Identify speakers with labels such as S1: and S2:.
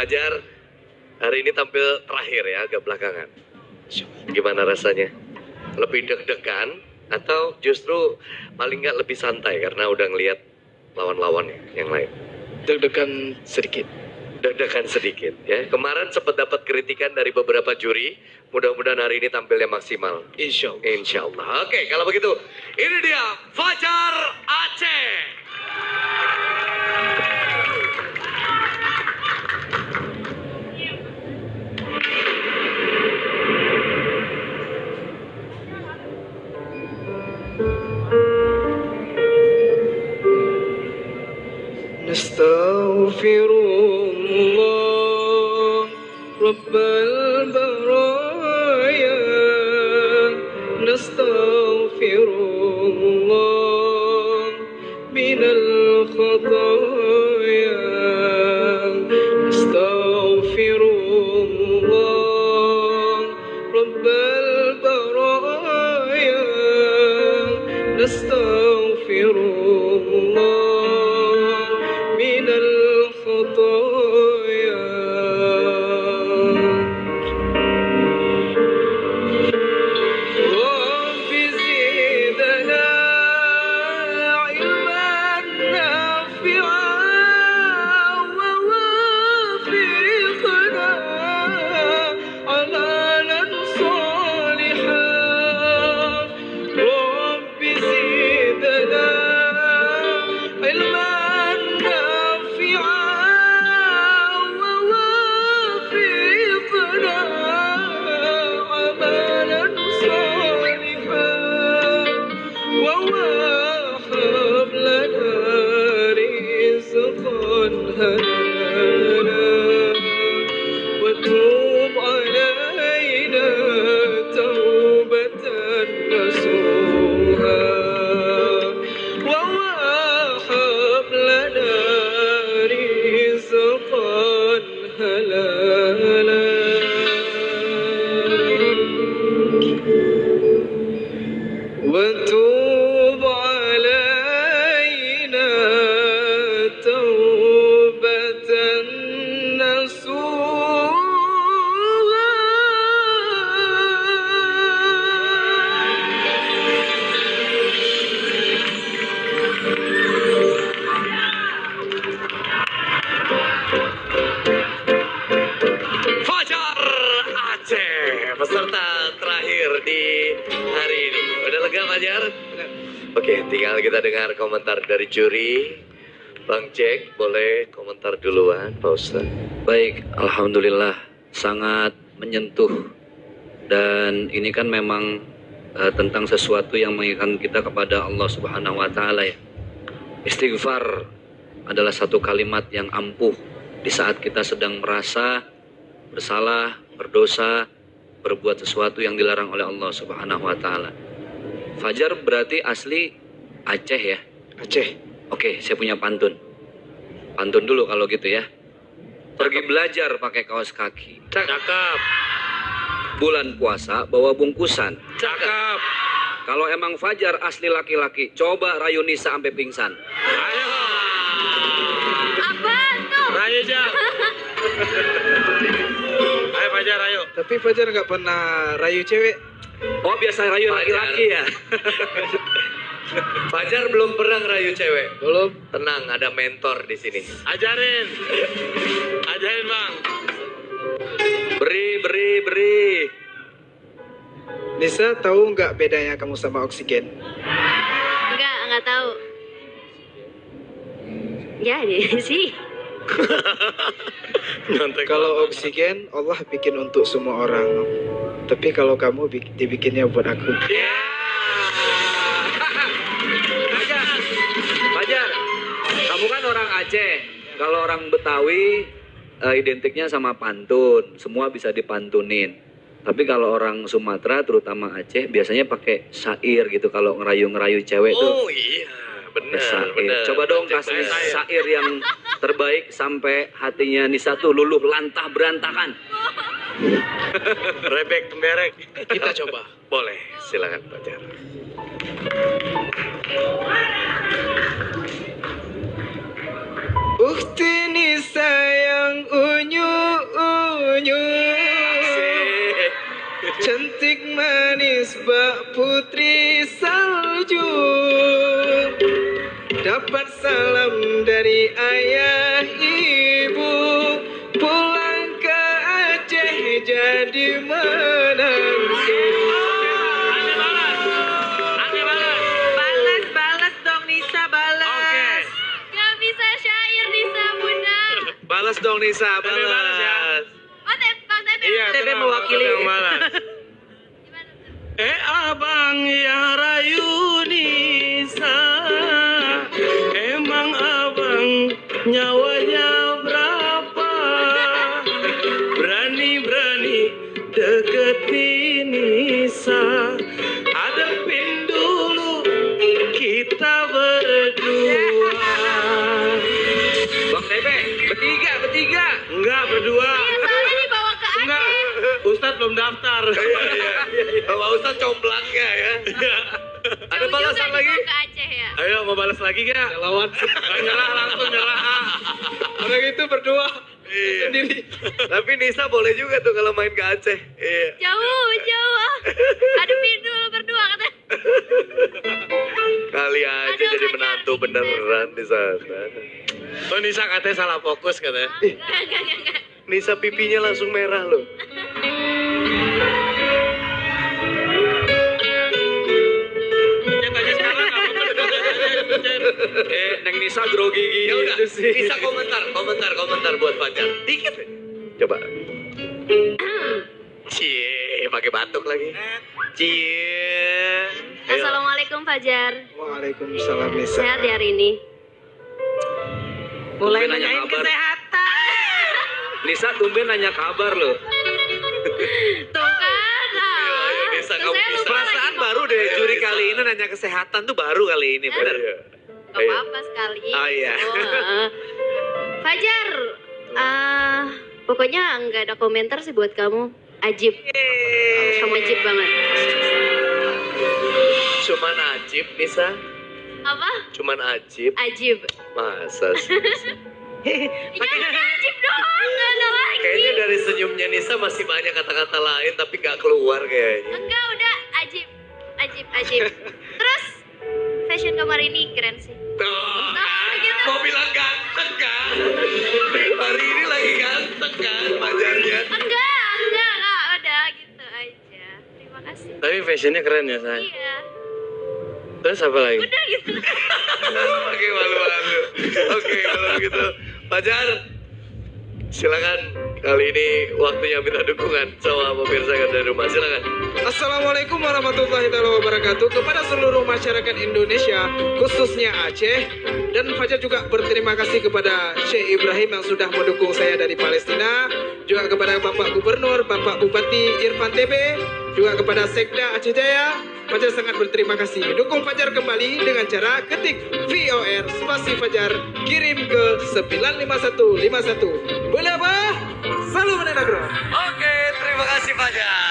S1: Fajar hari ini tampil terakhir ya, agak belakangan. Gimana rasanya? Lebih deg-degan atau justru paling nggak lebih santai karena udah ngelihat lawan-lawannya yang lain?
S2: Deg-degan sedikit.
S1: Deg-degan sedikit ya. Kemarin sempat dapat kritikan dari beberapa juri. Mudah-mudahan hari ini tampilnya maksimal.
S2: Insya Allah.
S1: Insya Allah. Oke, kalau begitu ini dia Fajar Aceh.
S2: Nastaghfirullah Rabbal baraya. Nastaghfirullah minal khataya. Nastaghfirullah Rabbal baraya. Nastaghfirullah من الخطايا. رب زدنا علما نافعا ووفقنا عملا صالحا. رب زدنا علما وتوب علينا توبة نصوحا ووهب لنا رزقا حلالا. وتوب علينا توبة نصوحا.
S1: Fajar Aceh, peserta terakhir di hari ini. Udah lega Fajar? Oke, tinggal kita dengar komentar dari juri. Bang Jack, boleh komentar duluan, Pak Ustaz?
S3: Baik, alhamdulillah sangat menyentuh. Dan ini kan memang tentang sesuatu yang mengingatkan kita kepada Allah Subhanahu wa taala ya. Istighfar adalah satu kalimat yang ampuh di saat kita sedang merasa bersalah, berdosa, berbuat sesuatu yang dilarang oleh Allah Subhanahu wa taala. Fajar berarti asli Aceh ya?
S2: Aceh.
S3: Oke, saya punya pantun. Pantun dulu kalau gitu ya. Pergi belajar pakai kaos kaki.
S2: Cakep.
S3: Bulan puasa bawa bungkusan.
S2: Cakep.
S3: Kalau emang Fajar asli laki-laki, coba rayu Nisa sampai pingsan.
S2: Ayo.
S4: Apa tuh?
S2: Rayu Jam. Ayo Fajar, ayo. Tapi Fajar nggak pernah rayu cewek.
S3: Oh, biasa rayu
S1: Fajar.
S3: laki-laki ya?
S1: Fajar belum pernah ngerayu cewek.
S2: Belum.
S1: Tenang, ada mentor di sini.
S2: Ajarin. Ajarin Bang.
S1: Beri.
S2: Nisa, tahu nggak bedanya kamu sama oksigen?
S4: Enggak tahu. Ya, sih.
S2: Kalau oksigen Allah bikin untuk semua orang. Tapi kalau kamu dibikinnya buat aku.
S3: Fajar, kamu kan orang Aceh. Kalau orang Betawi identiknya sama pantun, semua bisa dipantunin. Tapi kalau orang Sumatera, terutama Aceh, biasanya pakai syair gitu. Kalau ngerayu-ngerayu cewek tuh.
S1: Oh iya, benar.
S3: Coba dong kasih syair yang terbaik sampai hatinya Nisa tuh luluh lantah berantakan.
S1: Rebek temberek.
S2: Kita coba.
S1: Boleh, silakan Fajar.
S2: Ukti Nisa yang unyu cantik manis bak putri salju, dapat salam dari ayah ibu, pulang ke Aceh jadi menantu.
S5: Balas dong Nisa, balas.
S4: Gak bisa syair Nisa Bunda.
S1: Balas dong Nisa, balas ya.
S4: Oh, Bang Tebe.
S5: TB mewakili.
S4: Gimana tuh?
S6: Abang yang rayu Nisa, emang abang nyawanya berapa? Berani-berani deketin Nisa, hadapin dulu kita berdua.
S3: Bang Tebe, bertiga.
S6: Enggak, berdua.
S4: Soalnya dibawa ke
S6: Enggak,
S4: Aceh.
S6: Ustadz belum daftar.
S1: Bapak Ustadz comblangnya ya. Ada
S4: Jauh
S1: balasan
S4: juga
S1: lagi?
S4: dibawa ke Aceh ya.
S6: Ayo, mau balas lagi gak?
S2: Lawan
S6: Nyerah, langsung nyerah.
S2: orang itu berdua
S1: Iya.
S2: sendiri.
S1: Tapi Nisa boleh juga tuh kalau main ke Aceh. Iya.
S4: Jauh. Hadapin dulu berdua katanya.
S1: Kali aja
S4: Aduh,
S1: jadi
S4: Fajar.
S1: menantu beneran di sana.
S6: Oh, Nisa katanya salah fokus katanya.
S4: Enggak.
S1: Nisa pipinya langsung merah loh.
S6: Pencet aja sekarang.
S3: Neng Nisa grogi
S1: Ya udah,
S3: gitu sih.
S1: Nisa komentar buat Fajar. Dikit. Coba. Cie, pakai batuk lagi. Cie. Ayo.
S4: Assalamualaikum Fajar.
S2: Waalaikumsalam Nisa.
S4: Sehat ya hari ini?
S5: Mulai
S3: Tumben nanya
S5: nanyain
S3: kabar.
S5: kesehatan.
S3: Nisa tumben nanya kabar loh.
S4: Tuh kan.
S1: Ayo, Nisa,
S4: Terus
S1: kamu
S4: saya
S1: bisa.
S4: lupa
S1: Perasaan
S4: lagi
S1: baru
S4: ngomong.
S1: deh
S3: Juri kali ini nanya kesehatan tuh baru kali ini, bener.
S1: Iya.
S4: Gak apa-apa sekali.
S1: Oh, iya.
S4: Fajar, pokoknya nggak ada komentar sih buat kamu. Ajib. Kamu ajib banget.
S1: Cuman ajib, Nisa.
S4: Apa?
S1: Cuman ajib.
S4: Ajib.
S1: Masa sih?
S4: Iya, ajib dong. Nggak ada lagi.
S1: Kayaknya dari senyumnya Nisa masih banyak kata-kata lain tapi gak keluar kayaknya.
S4: Enggak, udah ajib. Ajib. Terus, fashion kamar ini keren sih.
S1: Tuh, kan?
S4: gitu.
S1: Mau bilang ganteng kan? Hari ini lagi ganteng kan Fajarnya?
S4: Enggak. Udah gitu aja. Terima kasih.
S6: Tapi fashionnya keren ya, Say.
S4: Iya.
S6: Terus apa lagi?
S4: Udah gitu.
S1: Oke, malu-malu. Oke, kalau begitu Fajar, silakan. Kali ini waktunya minta dukungan sama pemirsa yang ada di rumah. Silakan.
S2: Assalamualaikum warahmatullahi wabarakatuh kepada seluruh masyarakat Indonesia, khususnya Aceh. Dan Fajar juga berterima kasih kepada Syekh Ibrahim yang sudah mendukung saya dari Palestina, juga kepada Bapak Gubernur, Bapak Bupati Irfan TB, juga kepada Sekda Aceh Jaya. Fajar sangat berterima kasih. Dukung Fajar kembali dengan cara ketik VOR spasi Fajar, kirim ke 95151. Boleh apa? Salam Menegro.
S1: Oke, terima kasih Fajar.